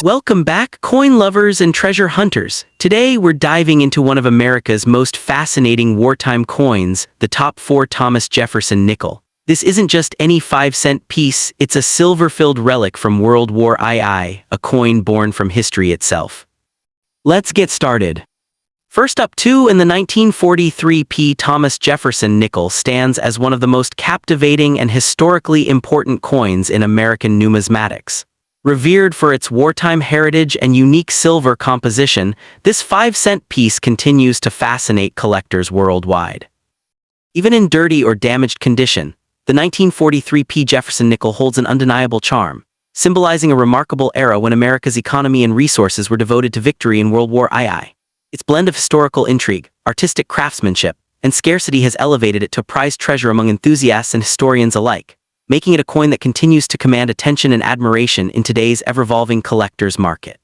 Welcome back, coin lovers and treasure hunters. Today we're diving into one of America's most fascinating wartime coins, the top 4 Thomas Jefferson nickel. This isn't just any 5-cent piece, it's a silver-filled relic from World War II, a coin born from history itself. Let's get started. First up, in the 1943 Thomas Jefferson nickel stands as one of the most captivating and historically important coins in American numismatics. Revered for its wartime heritage and unique silver composition, this 5-cent piece continues to fascinate collectors worldwide. Even in dirty or damaged condition, the 1943 Jefferson nickel holds an undeniable charm, symbolizing a remarkable era when America's economy and resources were devoted to victory in World War II. Its blend of historical intrigue, artistic craftsmanship, and scarcity has elevated it to a prized treasure among enthusiasts and historians alike, making it a coin that continues to command attention and admiration in today's ever-evolving collector's market.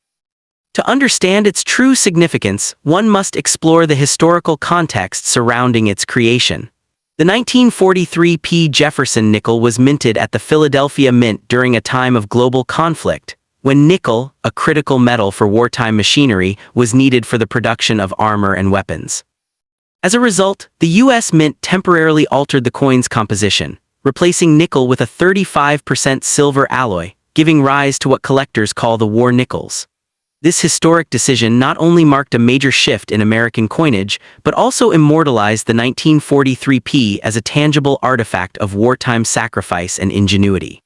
To understand its true significance, one must explore the historical context surrounding its creation. The 1943 Jefferson nickel was minted at the Philadelphia Mint during a time of global conflict, when nickel, a critical metal for wartime machinery, was needed for the production of armor and weapons. As a result, the U.S. Mint temporarily altered the coin's composition, replacing nickel with a 35% silver alloy, giving rise to what collectors call the war nickels. This historic decision not only marked a major shift in American coinage, but also immortalized the 1943 as a tangible artifact of wartime sacrifice and ingenuity.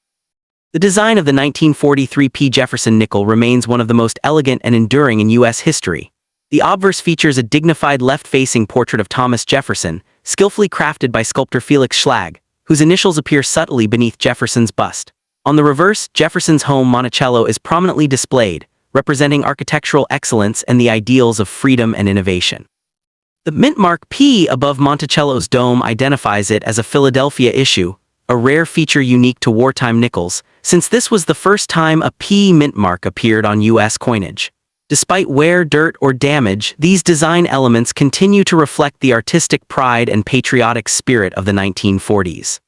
The design of the 1943 Jefferson nickel remains one of the most elegant and enduring in U.S. history. The obverse features a dignified left-facing portrait of Thomas Jefferson, skillfully crafted by sculptor Felix Schlag, whose initials appear subtly beneath Jefferson's bust. On the reverse, Jefferson's home Monticello is prominently displayed, representing architectural excellence and the ideals of freedom and innovation. The mint mark P above Monticello's dome identifies it as a Philadelphia issue, a rare feature unique to wartime nickels, since this was the first time a P mint mark appeared on U.S. coinage. Despite wear, dirt, or damage, these design elements continue to reflect the artistic pride and patriotic spirit of the 1940s.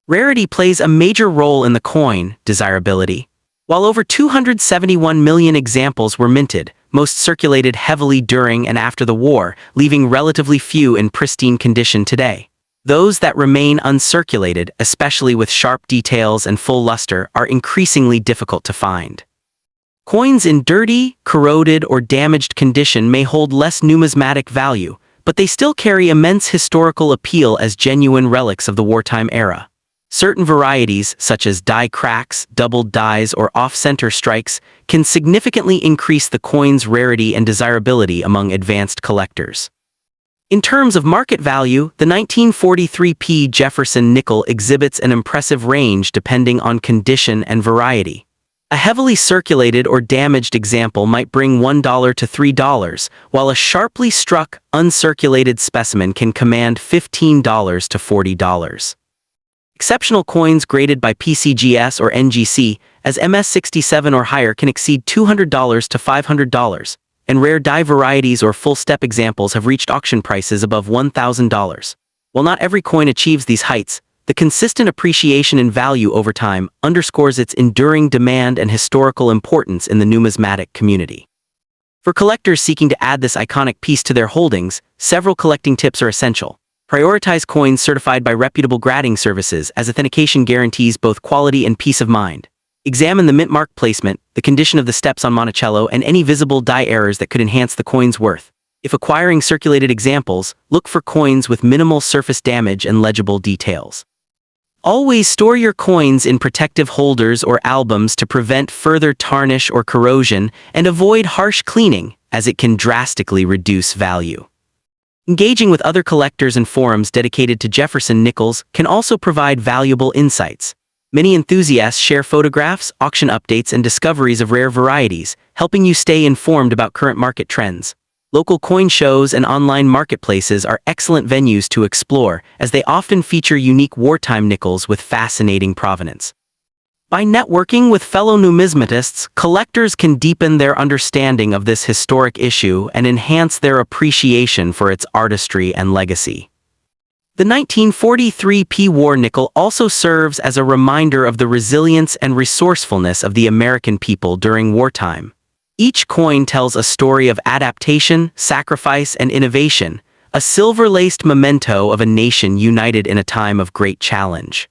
Rarity plays a major role in the coin desirability. While over 271 million examples were minted, most circulated heavily during and after the war, leaving relatively few in pristine condition today. Those that remain uncirculated, especially with sharp details and full luster, are increasingly difficult to find. Coins in dirty, corroded, or damaged condition may hold less numismatic value, but they still carry immense historical appeal as genuine relics of the wartime era. Certain varieties, such as die cracks, doubled dies, or off-center strikes, can significantly increase the coin's rarity and desirability among advanced collectors. In terms of market value, the 1943 Jefferson nickel exhibits an impressive range depending on condition and variety. A heavily circulated or damaged example might bring $1 to $3, while a sharply struck, uncirculated specimen can command $15 to $40. Exceptional coins graded by PCGS or NGC as MS67 or higher can exceed $200 to $500, and rare die varieties or full-step examples have reached auction prices above $1,000. While not every coin achieves these heights, the consistent appreciation in value over time underscores its enduring demand and historical importance in the numismatic community. For collectors seeking to add this iconic piece to their holdings, several collecting tips are essential. Prioritize coins certified by reputable grading services, as authentication guarantees both quality and peace of mind. Examine the mint mark placement, the condition of the steps on Monticello, and any visible die errors that could enhance the coin's worth. If acquiring circulated examples, look for coins with minimal surface damage and legible details. Always store your coins in protective holders or albums to prevent further tarnish or corrosion, and avoid harsh cleaning, as it can drastically reduce value. Engaging with other collectors and forums dedicated to Jefferson nickels can also provide valuable insights. Many enthusiasts share photographs, auction updates, and discoveries of rare varieties, helping you stay informed about current market trends. Local coin shows and online marketplaces are excellent venues to explore, as they often feature unique wartime nickels with fascinating provenance. By networking with fellow numismatists, collectors can deepen their understanding of this historic issue and enhance their appreciation for its artistry and legacy. The 1943 war nickel also serves as a reminder of the resilience and resourcefulness of the American people during wartime. Each coin tells a story of adaptation, sacrifice, and innovation, a silver-laced memento of a nation united in a time of great challenge.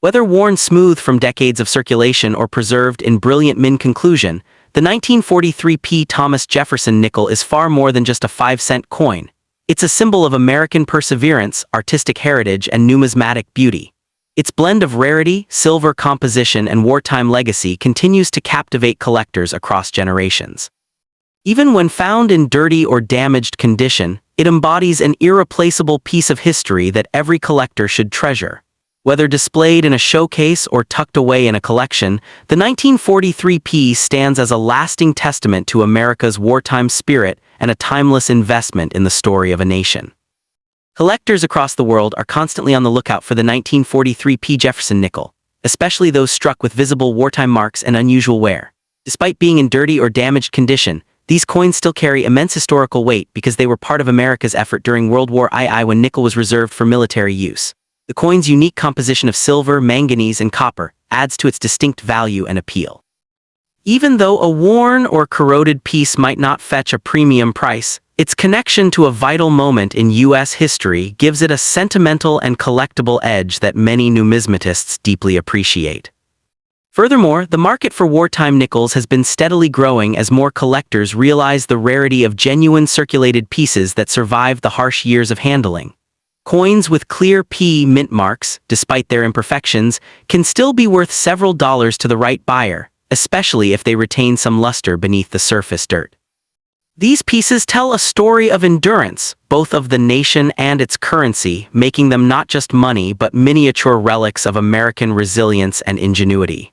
Whether worn smooth from decades of circulation or preserved in brilliant mint conclusion, the 1943 Thomas Jefferson nickel is far more than just a 5-cent coin. It's a symbol of American perseverance, artistic heritage, and numismatic beauty. Its blend of rarity, silver composition, and wartime legacy continues to captivate collectors across generations. Even when found in dirty or damaged condition, it embodies an irreplaceable piece of history that every collector should treasure. Whether displayed in a showcase or tucked away in a collection, the 1943 piece stands as a lasting testament to America's wartime spirit and a timeless investment in the story of a nation. Collectors across the world are constantly on the lookout for the 1943 Jefferson nickel, especially those struck with visible wartime marks and unusual wear. Despite being in dirty or damaged condition, these coins still carry immense historical weight because they were part of America's effort during World War II when nickel was reserved for military use. The coin's unique composition of silver, manganese, and copper adds to its distinct value and appeal. Even though a worn or corroded piece might not fetch a premium price, its connection to a vital moment in U.S. history gives it a sentimental and collectible edge that many numismatists deeply appreciate. Furthermore, the market for wartime nickels has been steadily growing as more collectors realize the rarity of genuine circulated pieces that survived the harsh years of handling. Coins with clear P mint marks, despite their imperfections, can still be worth several dollars to the right buyer, especially if they retain some luster beneath the surface dirt. These pieces tell a story of endurance, both of the nation and its currency, making them not just money but miniature relics of American resilience and ingenuity.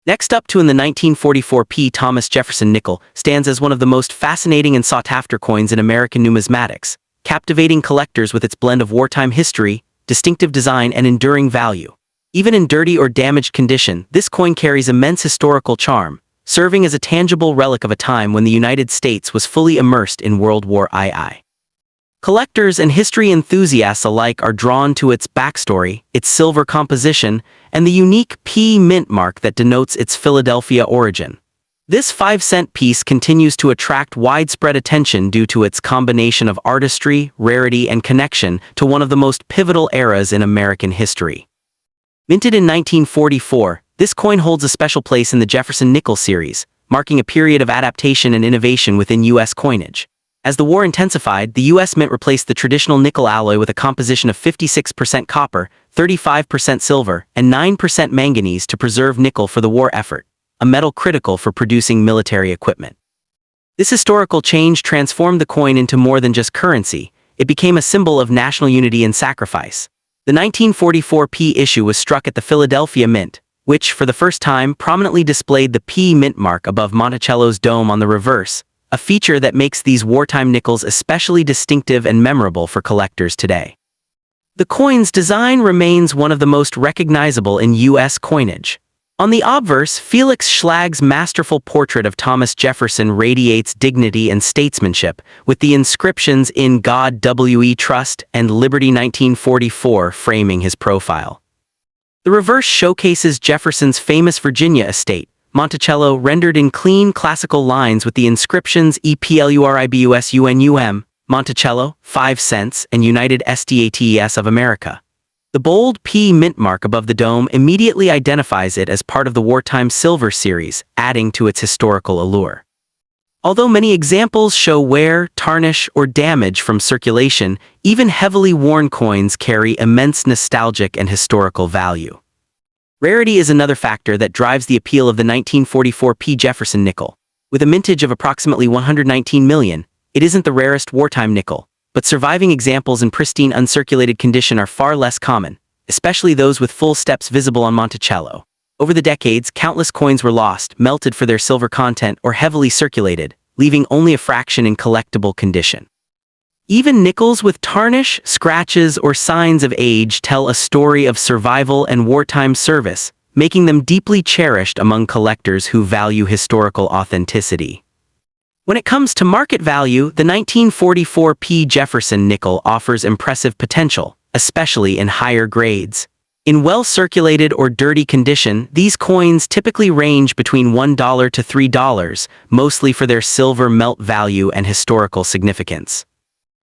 Next up in the 1944 Thomas Jefferson nickel stands as one of the most fascinating and sought-after coins in American numismatics, captivating collectors with its blend of wartime history, distinctive design, and enduring value. Even in dirty or damaged condition, this coin carries immense historical charm, serving as a tangible relic of a time when the United States was fully immersed in World War II. Collectors and history enthusiasts alike are drawn to its backstory, its silver composition, and the unique P mint mark that denotes its Philadelphia origin. This 5-cent piece continues to attract widespread attention due to its combination of artistry, rarity, and connection to one of the most pivotal eras in American history. Minted in 1944, this coin holds a special place in the Jefferson nickel series, marking a period of adaptation and innovation within U.S. coinage. As the war intensified, the U.S. Mint replaced the traditional nickel alloy with a composition of 56% copper, 35% silver, and 9% manganese to preserve nickel for the war effort, a metal critical for producing military equipment. This historical change transformed the coin into more than just currency. It became a symbol of national unity and sacrifice. The 1944 P issue was struck at the Philadelphia Mint, which, for the first time, prominently displayed the P mint mark above Monticello's dome on the reverse, a feature that makes these wartime nickels especially distinctive and memorable for collectors today. The coin's design remains one of the most recognizable in U.S. coinage. On the obverse, Felix Schlag's masterful portrait of Thomas Jefferson radiates dignity and statesmanship, with the inscriptions "In God We Trust" and "Liberty 1944" framing his profile. The reverse showcases Jefferson's famous Virginia estate, Monticello, rendered in clean classical lines with the inscriptions EPLURIBUSUNUM, Monticello, 5 cents, and United States of America. The bold P mint mark above the dome immediately identifies it as part of the wartime silver series, adding to its historical allure. Although many examples show wear, tarnish, or damage from circulation, even heavily worn coins carry immense nostalgic and historical value. Rarity is another factor that drives the appeal of the 1944 P Jefferson nickel. With a mintage of approximately 119 million, it isn't the rarest wartime nickel, but surviving examples in pristine uncirculated condition are far less common, especially those with full steps visible on Monticello. Over the decades, countless coins were lost, melted for their silver content, or heavily circulated, leaving only a fraction in collectible condition. Even nickels with tarnish, scratches, or signs of age tell a story of survival and wartime service, making them deeply cherished among collectors who value historical authenticity. When it comes to market value, the 1944 P Jefferson nickel offers impressive potential, especially in higher grades. In well-circulated or dirty condition, these coins typically range between $1 to $3, mostly for their silver melt value and historical significance.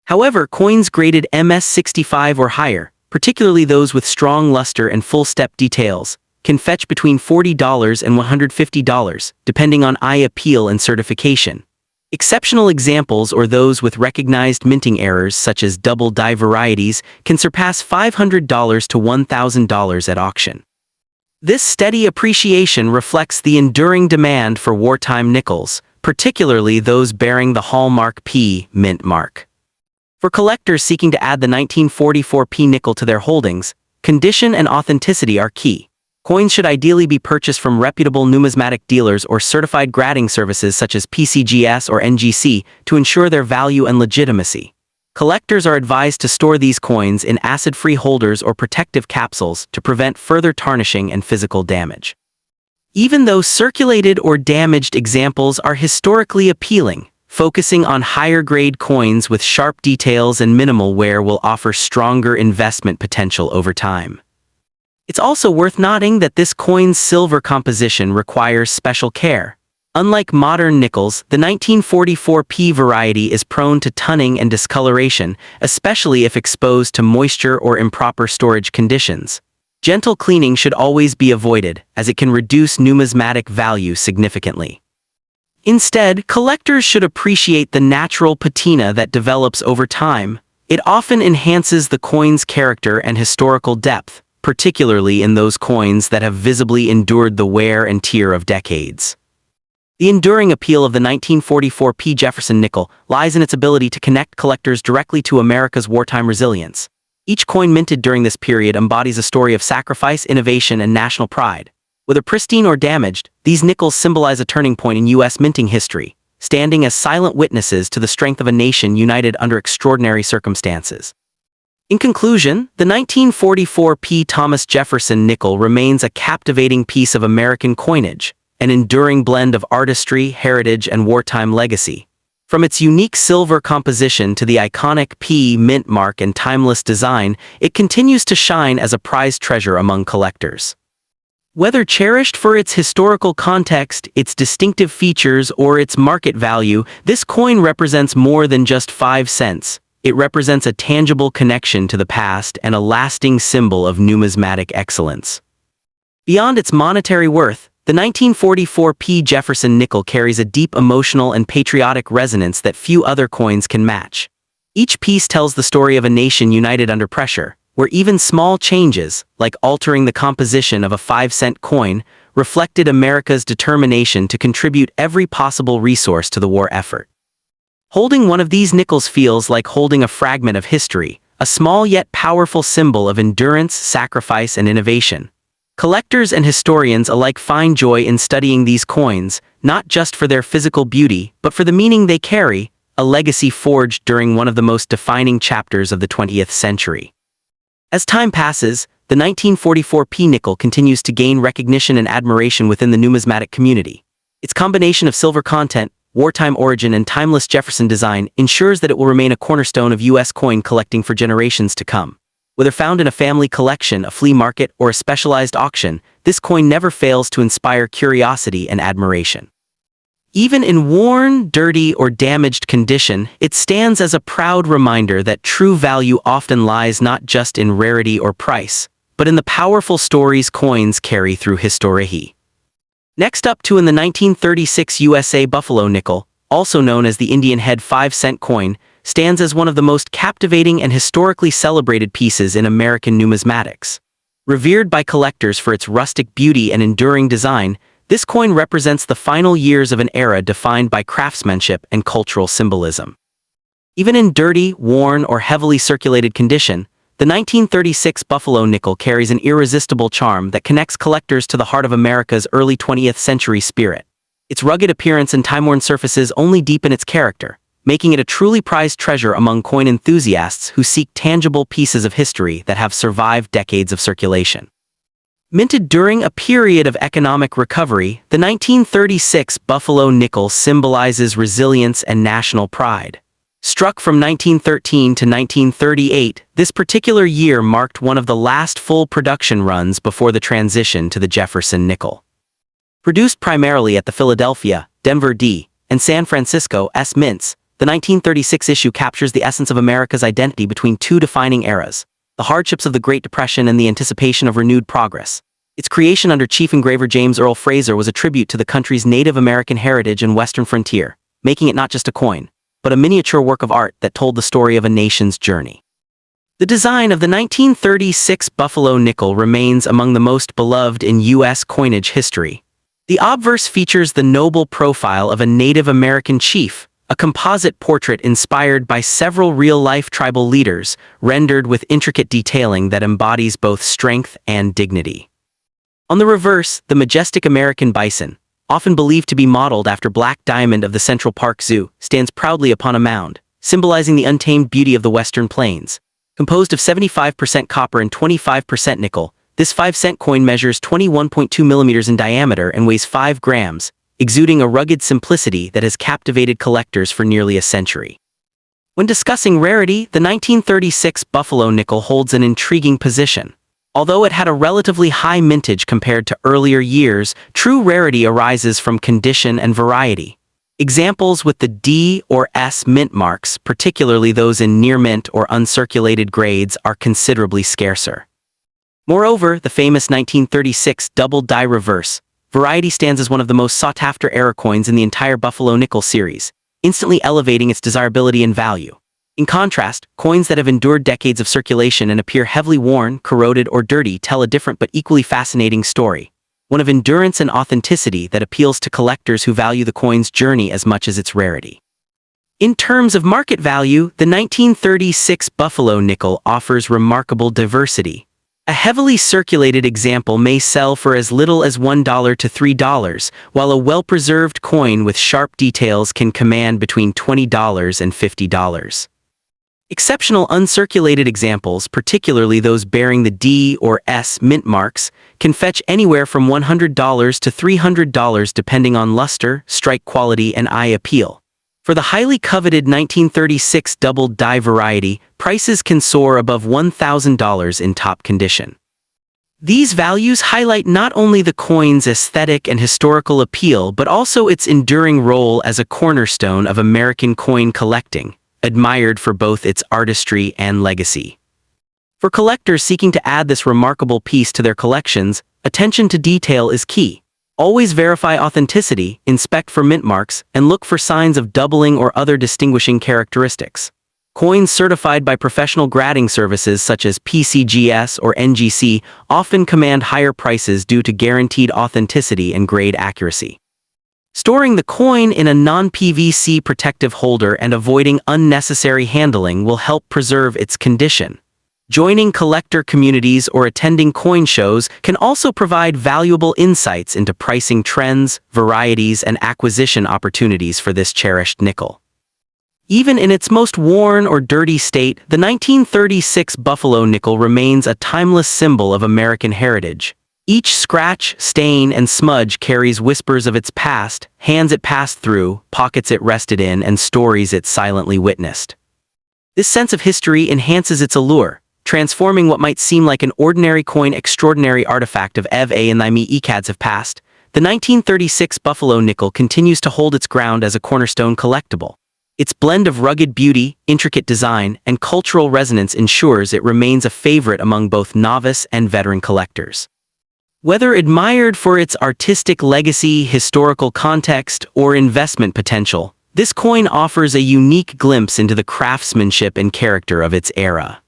However, coins graded MS65 or higher, particularly those with strong luster and full-step details, can fetch between $40 and $150, depending on eye appeal and certification. Exceptional examples, or those with recognized minting errors such as double die varieties, can surpass $500 to $1,000 at auction. This steady appreciation reflects the enduring demand for wartime nickels, particularly those bearing the hallmark P mint mark. For collectors seeking to add the 1944 P nickel to their holdings, condition and authenticity are key. Coins should ideally be purchased from reputable numismatic dealers or certified grading services such as PCGS or NGC to ensure their value and legitimacy. Collectors are advised to store these coins in acid-free holders or protective capsules to prevent further tarnishing and physical damage. Even though circulated or damaged examples are historically appealing, focusing on higher-grade coins with sharp details and minimal wear will offer stronger investment potential over time. It's also worth noting that this coin's silver composition requires special care. Unlike modern nickels, the 1944 P variety is prone to tunning and discoloration, especially if exposed to moisture or improper storage conditions. Gentle cleaning should always be avoided, as it can reduce numismatic value significantly. Instead, collectors should appreciate the natural patina that develops over time. It often enhances the coin's character and historical depth, particularly in those coins that have visibly endured the wear and tear of decades. The enduring appeal of the 1944 P Jefferson nickel lies in its ability to connect collectors directly to America's wartime resilience. Each coin minted during this period embodies a story of sacrifice, innovation, and national pride. Whether pristine or damaged, these nickels symbolize a turning point in U.S. minting history, standing as silent witnesses to the strength of a nation united under extraordinary circumstances. In conclusion, the 1944 P. Thomas Jefferson nickel remains a captivating piece of American coinage, an enduring blend of artistry, heritage, and wartime legacy. From its unique silver composition to the iconic P mint mark and timeless design, it continues to shine as a prized treasure among collectors. Whether cherished for its historical context, its distinctive features, or its market value, this coin represents more than just 5 cents. It represents a tangible connection to the past and a lasting symbol of numismatic excellence. Beyond its monetary worth, the 1944 P. Jefferson nickel carries a deep emotional and patriotic resonance that few other coins can match. Each piece tells the story of a nation united under pressure, where even small changes, like altering the composition of a 5-cent coin, reflected America's determination to contribute every possible resource to the war effort. Holding one of these nickels feels like holding a fragment of history, a small yet powerful symbol of endurance, sacrifice, and innovation. Collectors and historians alike find joy in studying these coins, not just for their physical beauty, but for the meaning they carry, a legacy forged during one of the most defining chapters of the 20th century. As time passes, the 1944 P nickel continues to gain recognition and admiration within the numismatic community. Its combination of silver content, wartime origin, and timeless Jefferson design ensures that it will remain a cornerstone of U.S. coin collecting for generations to come. Whether found in a family collection, a flea market, or a specialized auction, this coin never fails to inspire curiosity and admiration. Even in worn, dirty, or damaged condition, it stands as a proud reminder that true value often lies not just in rarity or price, but in the powerful stories coins carry through history. Next up, in the 1936 USA Buffalo nickel, also known as the Indian Head 5-cent coin, stands as one of the most captivating and historically celebrated pieces in American numismatics. Revered by collectors for its rustic beauty and enduring design, this coin represents the final years of an era defined by craftsmanship and cultural symbolism. Even in dirty, worn, or heavily circulated condition, the 1936 Buffalo nickel carries an irresistible charm that connects collectors to the heart of America's early 20th century spirit. Its rugged appearance and time-worn surfaces only deepen its character, making it a truly prized treasure among coin enthusiasts who seek tangible pieces of history that have survived decades of circulation. Minted during a period of economic recovery, the 1936 Buffalo nickel symbolizes resilience and national pride. Struck from 1913 to 1938, this particular year marked one of the last full production runs before the transition to the Jefferson nickel. Produced primarily at the Philadelphia, Denver D, and San Francisco S mints, the 1936 issue captures the essence of America's identity between two defining eras, the hardships of the Great Depression and the anticipation of renewed progress. Its creation under Chief Engraver James Earl Fraser was a tribute to the country's Native American heritage and Western frontier, making it not just a coin, but a miniature work of art that told the story of a nation's journey. The design of the 1936 Buffalo nickel remains among the most beloved in U.S. coinage history. The obverse features the noble profile of a Native American chief, a composite portrait inspired by several real-life tribal leaders, rendered with intricate detailing that embodies both strength and dignity. On the reverse, the majestic American bison, often believed to be modeled after Black Diamond of the Central Park Zoo, stands proudly upon a mound, symbolizing the untamed beauty of the Western Plains. Composed of 75% copper and 25% nickel, this 5-cent coin measures 21.2 millimeters in diameter and weighs 5 grams, exuding a rugged simplicity that has captivated collectors for nearly a century. When discussing rarity, the 1936 Buffalo nickel holds an intriguing position. Although it had a relatively high mintage compared to earlier years, true rarity arises from condition and variety. Examples with the D or S mint marks, particularly those in near mint or uncirculated grades, are considerably scarcer. Moreover, the famous 1936 double die reverse variety stands as one of the most sought-after era coins in the entire Buffalo nickel series, instantly elevating its desirability and value. In contrast, coins that have endured decades of circulation and appear heavily worn, corroded, or dirty tell a different but equally fascinating story, one of endurance and authenticity that appeals to collectors who value the coin's journey as much as its rarity. In terms of market value, the 1936 Buffalo nickel offers remarkable diversity. A heavily circulated example may sell for as little as $1 to $3, while a well-preserved coin with sharp details can command between $20 and $50. Exceptional uncirculated examples, particularly those bearing the D or S mint marks, can fetch anywhere from $100 to $300 depending on luster, strike quality, and eye appeal. For the highly coveted 1936 double die variety, prices can soar above $1,000 in top condition. These values highlight not only the coin's aesthetic and historical appeal but also its enduring role as a cornerstone of American coin collecting, admired for both its artistry and legacy. For collectors seeking to add this remarkable piece to their collections, attention to detail is key. Always verify authenticity, inspect for mint marks, and look for signs of doubling or other distinguishing characteristics. Coins certified by professional grading services such as PCGS or NGC often command higher prices due to guaranteed authenticity and grade accuracy. Storing the coin in a non-PVC protective holder and avoiding unnecessary handling will help preserve its condition. Joining collector communities or attending coin shows can also provide valuable insights into pricing trends, varieties, and acquisition opportunities for this cherished nickel. Even in its most worn or dirty state, the 1936 Buffalo nickel remains a timeless symbol of American heritage. Each scratch, stain, and smudge carries whispers of its past, hands it passed through, pockets it rested in, and stories it silently witnessed. This sense of history enhances its allure, transforming what might seem like an ordinary coin extraordinary artifact of Ev A and Thyme Ecads have passed. The 1936 Buffalo nickel continues to hold its ground as a cornerstone collectible. Its blend of rugged beauty, intricate design, and cultural resonance ensures it remains a favorite among both novice and veteran collectors. Whether admired for its artistic legacy, historical context, or investment potential, this coin offers a unique glimpse into the craftsmanship and character of its era.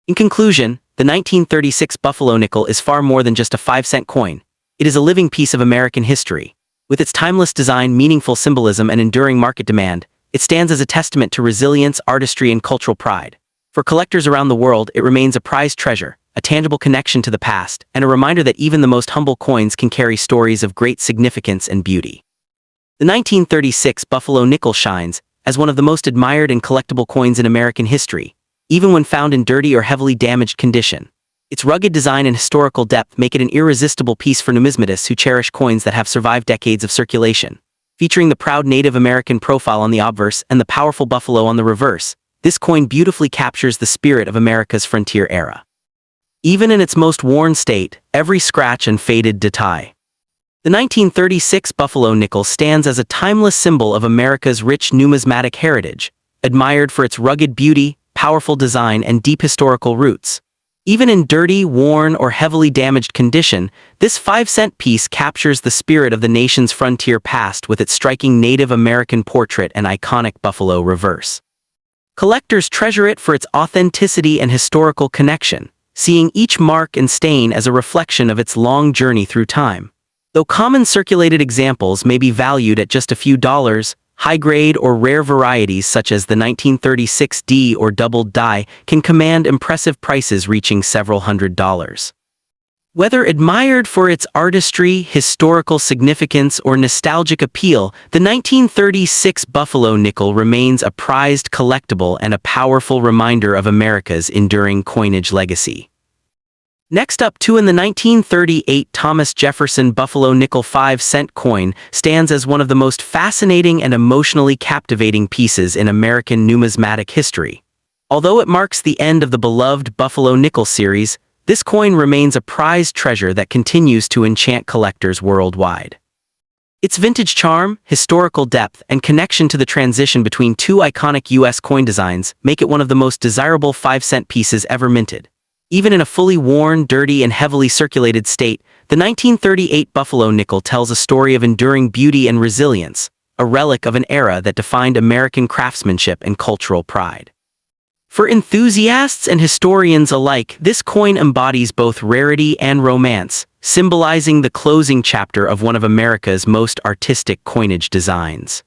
In conclusion, the 1936 Buffalo nickel is far more than just a 5-cent coin. It is a living piece of American history. With its timeless design, meaningful symbolism, and enduring market demand, it stands as a testament to resilience, artistry, and cultural pride. For collectors around the world, it remains a prized treasure, a tangible connection to the past, and a reminder that even the most humble coins can carry stories of great significance and beauty. The 1936 Buffalo nickel shines as one of the most admired and collectible coins in American history, even when found in dirty or heavily damaged condition. Its rugged design and historical depth make it an irresistible piece for numismatists who cherish coins that have survived decades of circulation. Featuring the proud Native American profile on the obverse and the powerful buffalo on the reverse, this coin beautifully captures the spirit of America's frontier era. Even in its most worn state, every scratch and faded detail. The 1936 Buffalo nickel stands as a timeless symbol of America's rich numismatic heritage, admired for its rugged beauty, powerful design, and deep historical roots. Even in dirty, worn, or heavily damaged condition, this 5-cent piece captures the spirit of the nation's frontier past with its striking Native American portrait and iconic buffalo reverse. Collectors treasure it for its authenticity and historical connection, seeing each mark and stain as a reflection of its long journey through time. Though common circulated examples may be valued at just a few dollars, high-grade or rare varieties such as the 1936 D or doubled die can command impressive prices reaching several $100s. Whether admired for its artistry, historical significance, or nostalgic appeal, the 1936 Buffalo nickel remains a prized collectible and a powerful reminder of America's enduring coinage legacy. Next up, in the 1938 Thomas Jefferson Buffalo nickel 5-cent coin stands as one of the most fascinating and emotionally captivating pieces in American numismatic history. Although it marks the end of the beloved Buffalo nickel series, this coin remains a prized treasure that continues to enchant collectors worldwide. Its vintage charm, historical depth, and connection to the transition between two iconic U.S. coin designs make it one of the most desirable 5-cent pieces ever minted. Even in a fully worn, dirty, and heavily circulated state, the 1938 Buffalo nickel tells a story of enduring beauty and resilience, a relic of an era that defined American craftsmanship and cultural pride. For enthusiasts and historians alike, this coin embodies both rarity and romance, symbolizing the closing chapter of one of America's most artistic coinage designs.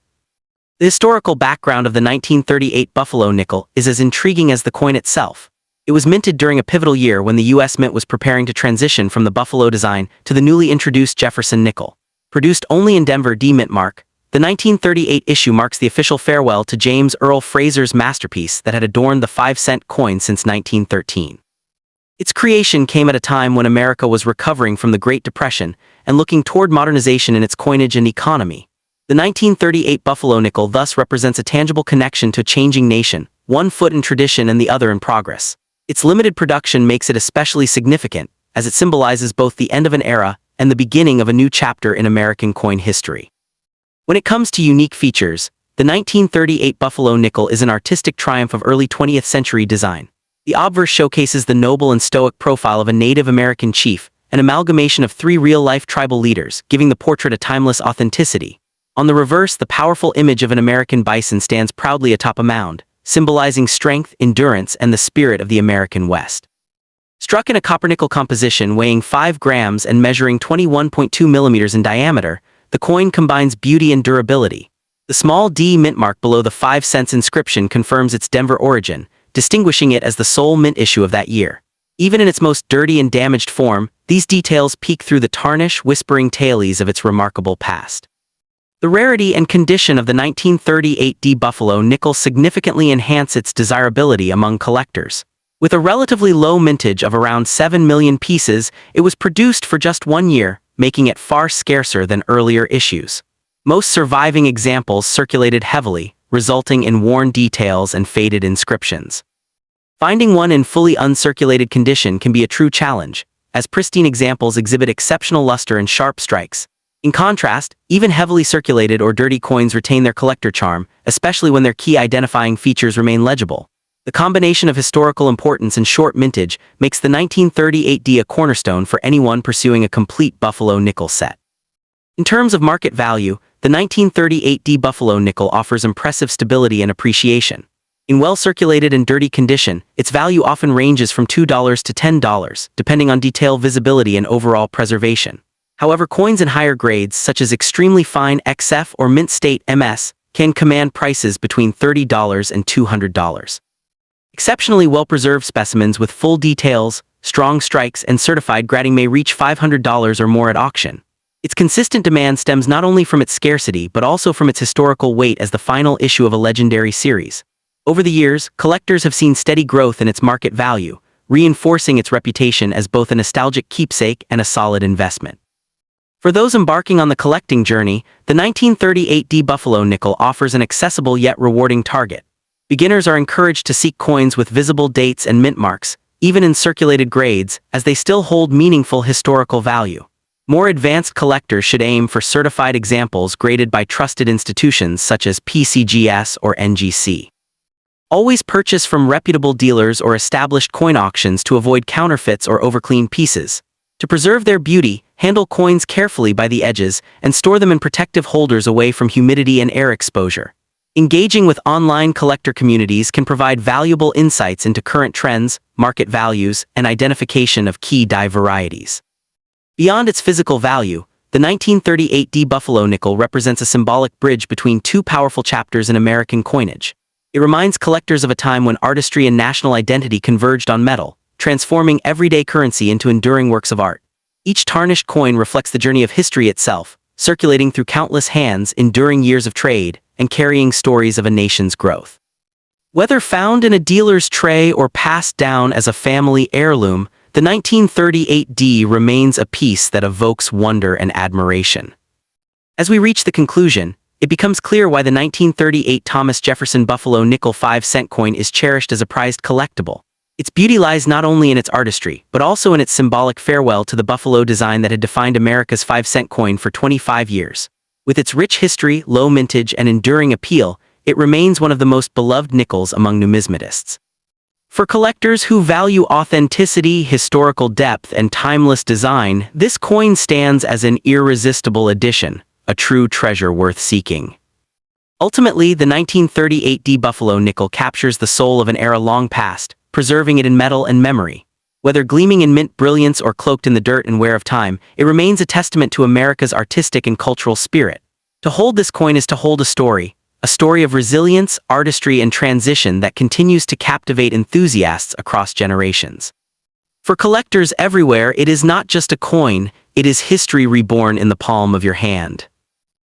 The historical background of the 1938 Buffalo nickel is as intriguing as the coin itself. It was minted during a pivotal year when the U.S. Mint was preparing to transition from the Buffalo design to the newly introduced Jefferson nickel. Produced only in Denver D Mint mark, the 1938 issue marks the official farewell to James Earl Fraser's masterpiece that had adorned the 5-cent coin since 1913. Its creation came at a time when America was recovering from the Great Depression and looking toward modernization in its coinage and economy. The 1938 Buffalo nickel thus represents a tangible connection to a changing nation, one foot in tradition and the other in progress. Its limited production makes it especially significant, as it symbolizes both the end of an era and the beginning of a new chapter in American coin history. When it comes to unique features, the 1938 Buffalo nickel is an artistic triumph of early 20th century design. The obverse showcases the noble and stoic profile of a Native American chief, an amalgamation of 3 real-life tribal leaders, giving the portrait a timeless authenticity. On the reverse, the powerful image of an American bison stands proudly atop a mound, symbolizing strength, endurance, and the spirit of the American West. Struck in a copper-nickel composition weighing 5 grams and measuring 21.2 millimeters in diameter, the coin combines beauty and durability. The small D mint mark below the 5 cents inscription confirms its Denver origin, distinguishing it as the sole mint issue of that year. Even in its most dirty and damaged form, these details peek through the tarnish, whispering tales of its remarkable past. The rarity and condition of the 1938 D Buffalo nickel significantly enhance its desirability among collectors. With a relatively low mintage of around 7 million pieces, it was produced for just 1 year, making it far scarcer than earlier issues. Most surviving examples circulated heavily, resulting in worn details and faded inscriptions. Finding one in fully uncirculated condition can be a true challenge, as pristine examples exhibit exceptional luster and sharp strikes. In contrast, even heavily circulated or dirty coins retain their collector charm, especially when their key identifying features remain legible. The combination of historical importance and short mintage makes the 1938 D a cornerstone for anyone pursuing a complete Buffalo nickel set. In terms of market value, the 1938 D Buffalo nickel offers impressive stability and appreciation. In well-circulated and dirty condition, its value often ranges from $2 to $10, depending on detail, visibility, and overall preservation. However, coins in higher grades, such as extremely fine XF or mint state MS, can command prices between $30 and $200. Exceptionally well-preserved specimens with full details, strong strikes, and certified grading may reach $500 or more at auction. Its consistent demand stems not only from its scarcity but also from its historical weight as the final issue of a legendary series. Over the years, collectors have seen steady growth in its market value, reinforcing its reputation as both a nostalgic keepsake and a solid investment. For those embarking on the collecting journey, the 1938D Buffalo nickel offers an accessible yet rewarding target. Beginners are encouraged to seek coins with visible dates and mint marks, even in circulated grades, as they still hold meaningful historical value. More advanced collectors should aim for certified examples graded by trusted institutions such as PCGS or NGC. Always purchase from reputable dealers or established coin auctions to avoid counterfeits or overclean pieces. To preserve their beauty, handle coins carefully by the edges and store them in protective holders away from humidity and air exposure. Engaging with online collector communities can provide valuable insights into current trends, market values, and identification of key die varieties. Beyond its physical value, the 1938D Buffalo nickel represents a symbolic bridge between two powerful chapters in American coinage. It reminds collectors of a time when artistry and national identity converged on metal, transforming everyday currency into enduring works of art. Each tarnished coin reflects the journey of history itself, circulating through countless hands, enduring years of trade, and carrying stories of a nation's growth. Whether found in a dealer's tray or passed down as a family heirloom, the 1938D remains a piece that evokes wonder and admiration. As we reach the conclusion, it becomes clear why the 1938 Thomas Jefferson Buffalo nickel 5-cent coin is cherished as a prized collectible. Its beauty lies not only in its artistry, but also in its symbolic farewell to the buffalo design that had defined America's 5-cent coin for 25 years. With its rich history, low mintage, and enduring appeal, it remains one of the most beloved nickels among numismatists. For collectors who value authenticity, historical depth, and timeless design, this coin stands as an irresistible addition, a true treasure worth seeking. Ultimately, the 1938D Buffalo nickel captures the soul of an era long past, preserving it in metal and memory. Whether gleaming in mint brilliance or cloaked in the dirt and wear of time, it remains a testament to America's artistic and cultural spirit. To hold this coin is to hold a story of resilience, artistry, and transition that continues to captivate enthusiasts across generations. For collectors everywhere, it is not just a coin, it is history reborn in the palm of your hand.